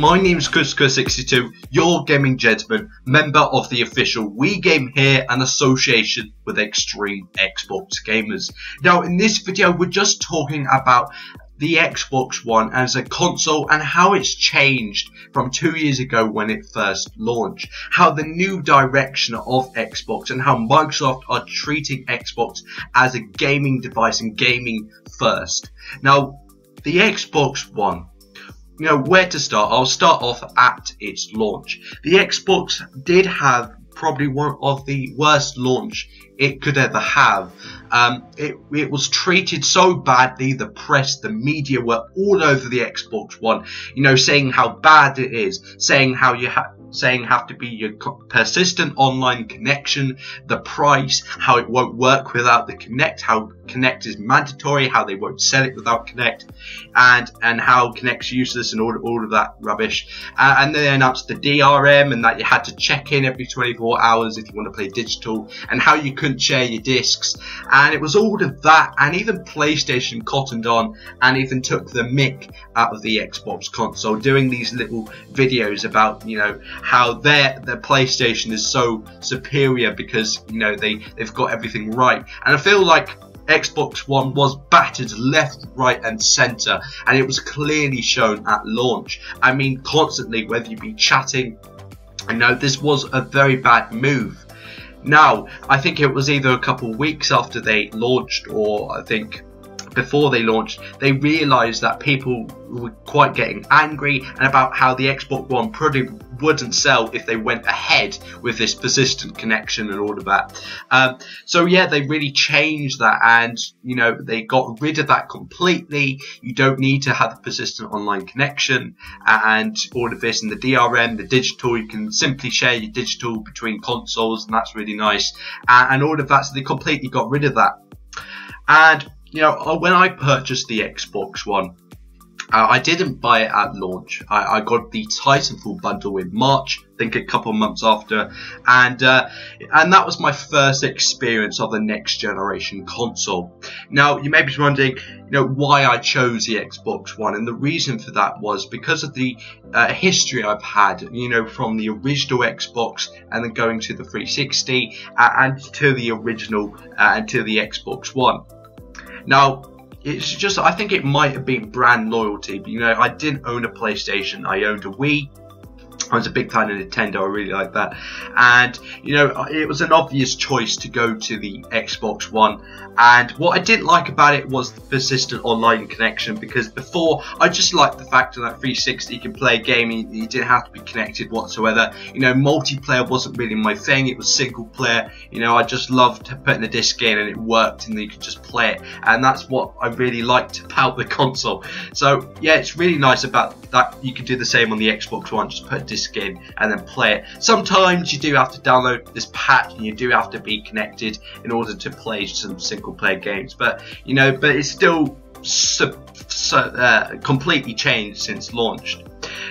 my name's Chris62, your gaming gentleman, member of the official We Game Here and association with Extreme Xbox Gamers. Now in this video we're just talking about the Xbox One as a console and how it's changed from 2 years ago when it first launched. How the new direction of Xbox and how Microsoft are treating Xbox as a gaming device and gaming first. Now the Xbox One, you know, where to start? I'll start off at its launch. The Xbox did have probably one of the worst launch it could ever have. It was treated so badly. The press, the media were all over the Xbox One, you know, saying how bad it is, saying how you have to be your persistent online connection, the price, how it won't work without the Kinect, how Kinect is mandatory, how they won't sell it without Kinect, and how Kinect's useless and all of that rubbish. And they announced the DRM and that you had to check in every 24 hours if you want to play digital, and how you couldn't share your discs, and it was all of that. And even PlayStation cottoned on and even took the mick out of the Xbox console, doing these little videos about, you know, how their PlayStation is so superior because, you know, they've got everything right. And I feel like Xbox One was battered left, right and centre, and it was clearly shown at launch. I mean, constantly, whether you be chatting, I know this was a very bad move. Now, I think it was either a couple of weeks after they launched, or I think before they launched, they realised that people were quite getting angry and about how the Xbox One probably wouldn't sell if they went ahead with this persistent connection and all of that. So yeah, they really changed that, and you know, they got rid of that completely. You don't need to have a persistent online connection and all of this, and the DRM, the digital, you can simply share your digital between consoles, and that's really nice, and all of that. So they completely got rid of that. And you know, when I purchased the Xbox One, I didn't buy it at launch. I got the Titanfall bundle in March, I think a couple of months after, and that was my first experience of the next generation console. Now you may be wondering, you know, why I chose the Xbox One, and the reason for that was because of the history I've had, you know, from the original Xbox and then going to the 360 and to the original and to the Xbox One. Now, it's just, I think it might have been brand loyalty. But, you know, I didn't own a PlayStation. I owned a Wii. I was a big fan of Nintendo. I really liked that. And, you know, it was an obvious choice to go to the Xbox One. And what I didn't like about it was the persistent online connection, because before, I just liked the fact that 360 you can play a game and you didn't have to be connected whatsoever. You know, multiplayer wasn't really my thing. It was single player. You know, I just loved putting the disc in and it worked and you could just play it. And that's what I really liked about the console. So, yeah, it's really nice about that. You can do the same on the Xbox One. Just put a disc in and then play it. Sometimes you do have to download this patch and you do have to be connected in order to play some single player games, but you know, but it's still completely changed since launched.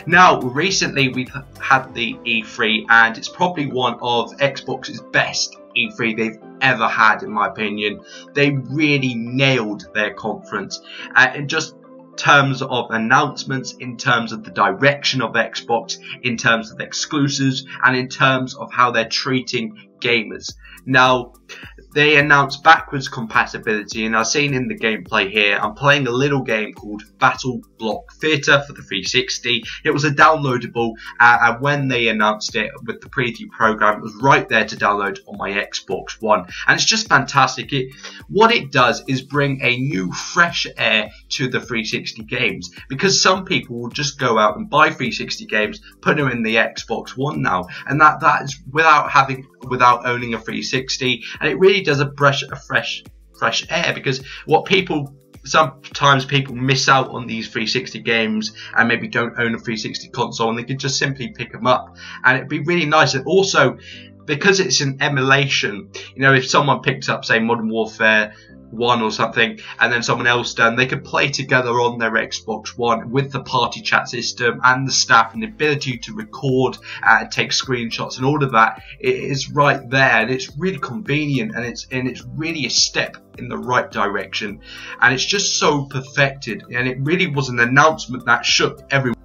Now recently we've had the E3, and it's probably one of Xbox's best E3 they've ever had, in my opinion. They really nailed their conference in just terms of announcements, in terms of the direction of Xbox, in terms of exclusives, and in terms of how they're treating gamers. Now, they announced backwards compatibility, and I've seen in the gameplay here, I'm playing a little game called Battle Block Theatre for the 360. It was a downloadable, and when they announced it with the preview program, it was right there to download on my Xbox One, and it's just fantastic. What it does is bring a new fresh air to the 360 games, because some people will just go out and buy 360 games, put them in the Xbox One now, and that is without owning a 360, and it really does a fresh air, because sometimes people miss out on these 360 games and maybe don't own a 360 console, and they could just simply pick them up, and it'd be really nice. And also, because it's an emulation, you know, if someone picks up, say, Modern Warfare 1 or something, and then someone else done, they could play together on their Xbox One with the party chat system and the staff, and the ability to record and take screenshots and all of that. It is right there, and it's really convenient, and it's really a step in the right direction, and it's just so perfected, and it really was an announcement that shook everyone.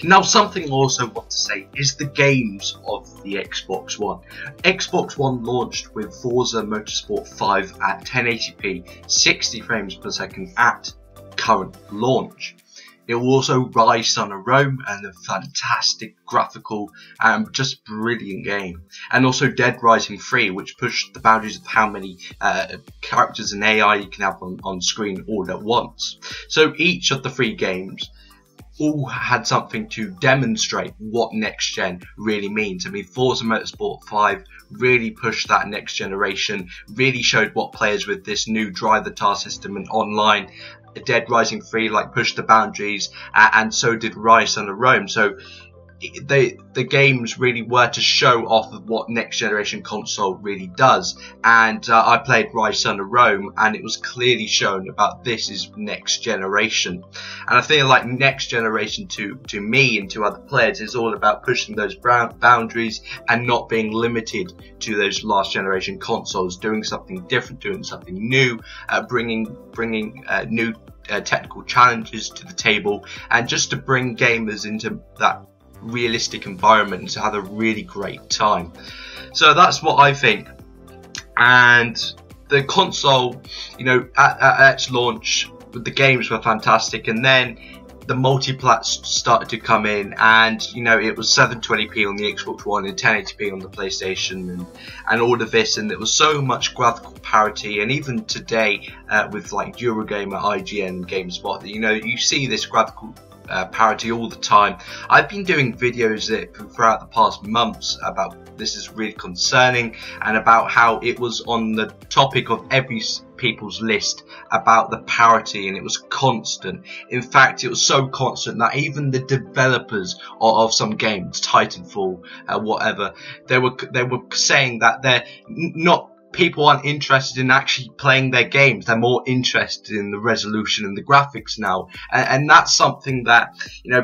Now, something I also want to say is the games of the Xbox One. Xbox One launched with Forza Motorsport 5 at 1080p, 60 frames per second at current launch. It will also Rise Son of Rome, and a fantastic graphical and just brilliant game. And also Dead Rising 3, which pushed the boundaries of how many characters and AI you can have on screen all at once. So each of the 3 games all had something to demonstrate what next gen really means. I mean, Forza Motorsport 5 really pushed that next generation, really showed what players with this new drive the tar system and online. Dead Rising 3 pushed the boundaries, and so did Rise Son of Rome. So the games really were to show off of what next generation console really does. And I played Rise Son of Rome, and it was clearly shown about this is next generation. And I feel like next generation to me and to other players is all about pushing those boundaries and not being limited to those last generation consoles, doing something different, doing something new, bringing new technical challenges to the table, and just to bring gamers into that realistic environment and to have a really great time. So that's what I think. And the console, at its launch, the games were fantastic, and then the multi-plats started to come in, and it was 720p on the Xbox One and 1080p on the PlayStation, and all of this, and there was so much graphical parity. And even today, with Eurogamer, IGN, GameSpot, you see this graphical parity all the time. I've been doing videos throughout the past months about this is really concerning, and about how it was on the topic of every people's list about the parity, and it was constant. In fact, it was so constant that even the developers of some games, Titanfall, whatever, they were saying that they're not. People aren't interested in actually playing their games. They're more interested in the resolution and the graphics now. And that's something that,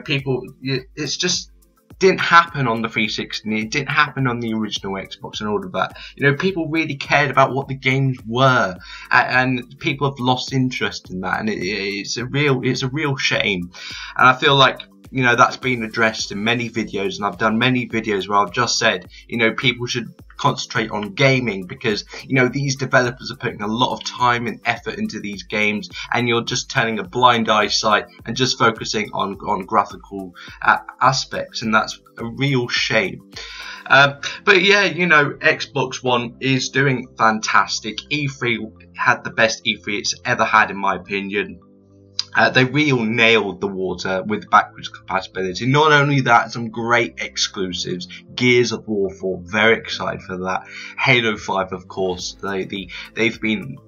people, it's just didn't happen on the 360. It didn't happen on the original Xbox and all of that. People really cared about what the games were. And people have lost interest in that. And it's a real shame. And I feel like, that's been addressed in many videos, and I've done many videos where I've just said, people should concentrate on gaming, because these developers are putting a lot of time and effort into these games, and you're just turning a blind eyesight and just focusing on graphical aspects, and that's a real shame. But yeah, Xbox One is doing fantastic. E3 had the best E3 it's ever had, in my opinion. They really nailed the water with backwards compatibility. Not only that, some great exclusives. Gears of War 4, very excited for that. Halo 5, of course. They've been,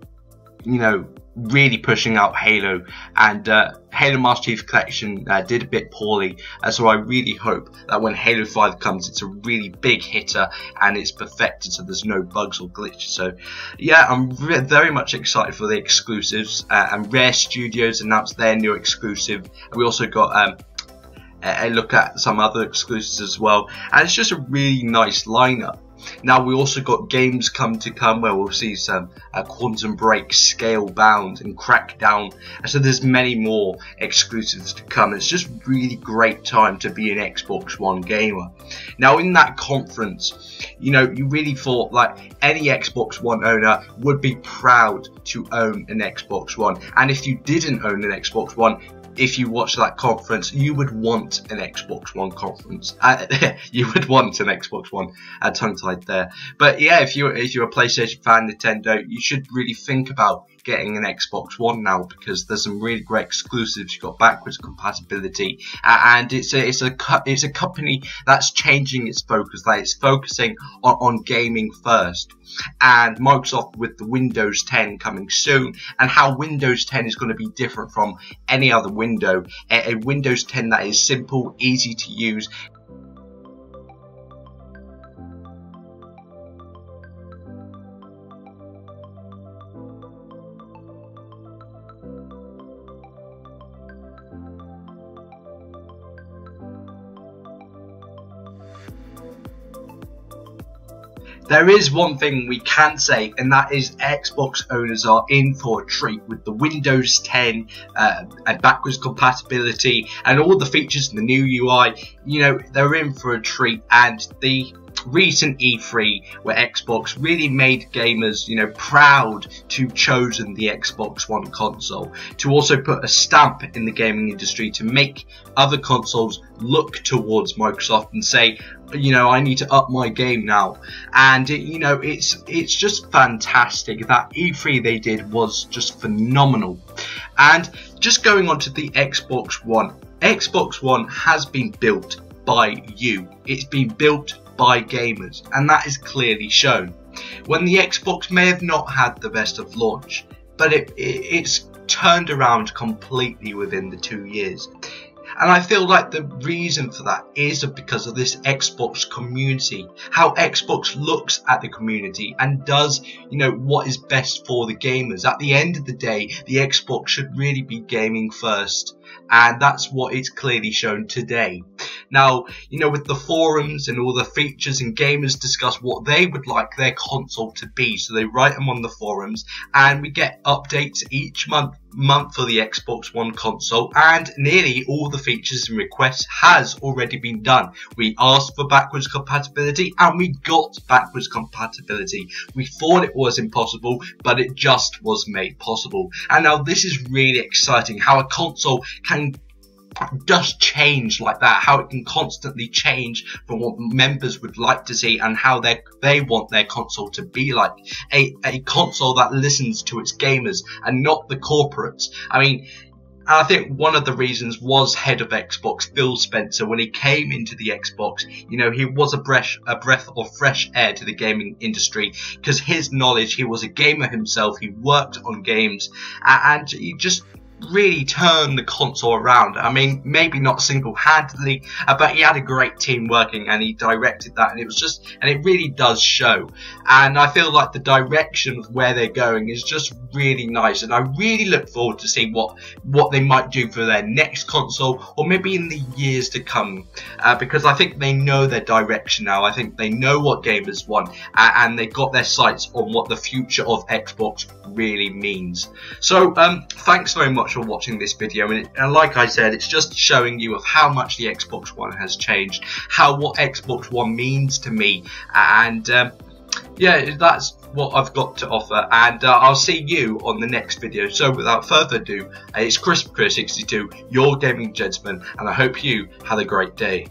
really pushing out Halo, and Halo Master Chief Collection did a bit poorly, so I really hope that when Halo 5 comes, it's a really big hitter and it's perfected, so there's no bugs or glitches. So yeah, I'm very much excited for the exclusives, and Rare Studios announced their new exclusive, and we also got a look at some other exclusives as well, and it's just a really nice lineup. Now we also got games come where we'll see some Quantum Break, Scalebound, and Crackdown, and so there's many more exclusives to come. It's just really great time to be an Xbox One gamer. Now in that conference, you really thought like any Xbox One owner would be proud to own an Xbox One, and if you didn't own an Xbox One, if you watch that conference, you would want an Xbox One conference. You would want an Xbox One. Tongue-tied there. But yeah, if you're a PlayStation fan, Nintendo, you should really think about getting an Xbox One now, because there's some really great exclusives. You've got backwards compatibility, and it's a company that's changing its focus. Like, it's focusing on gaming first. And Microsoft with the Windows 10 coming soon, and how Windows 10 is going to be different from any other window. A Windows 10 that is simple, easy to use. There is one thing we can say, and that is Xbox owners are in for a treat with the Windows 10 and backwards compatibility and all the features in the new UI. You know, they're in for a treat, and the recent E3 where Xbox really made gamers, you know, proud to have chosen the Xbox One console, to also put a stamp in the gaming industry, to make other consoles look towards Microsoft and say, you know, I need to up my game now. And you know, it's just fantastic. That E3 they did was just phenomenal. And just going on to the Xbox One, Xbox One has been built by you. It's been built by gamers, and that is clearly shown. When the Xbox may have not had the best of launch, but it's turned around completely within the 2 years. And I feel like the reason for that is because of this Xbox community, how Xbox looks at the community and does, you know, what is best for the gamers. At the end of the day, the Xbox should really be gaming first, and that's what it's clearly shown today. Now, you know, with the forums and all the features, and gamers discuss what they would like their console to be, so they write them on the forums, and we get updates each month for the Xbox One console, and nearly all the features and requests has already been done. We asked for backwards compatibility and we got backwards compatibility. We thought it was impossible, but it just was made possible. And now this is really exciting, how a console can just change like that, how it can constantly change from what members would like to see and how they want their console to be like. A console that listens to its gamers and not the corporates. I mean, I think one of the reasons was head of Xbox Phil Spencer. When he came into the Xbox, you know, he was a breath of fresh air to the gaming industry, because his knowledge, he was a gamer himself, he worked on games, and he just really turned the console around. I mean, maybe not single-handedly, but he had a great team working, and he directed that, and it really does show. And I feel like the direction of where they're going is just really nice, and I really look forward to see what they might do for their next console, or maybe in the years to come, because I think they know their direction now. I think they know what gamers want, and they got their sights on what the future of Xbox really means. So thanks very much for watching this video, and like I said, it's just showing you of how much the Xbox One has changed, what Xbox One means to me, and yeah, that's what I've got to offer, and I'll see you on the next video. So without further ado, it's Chris62, your gaming gentleman, and I hope you had a great day.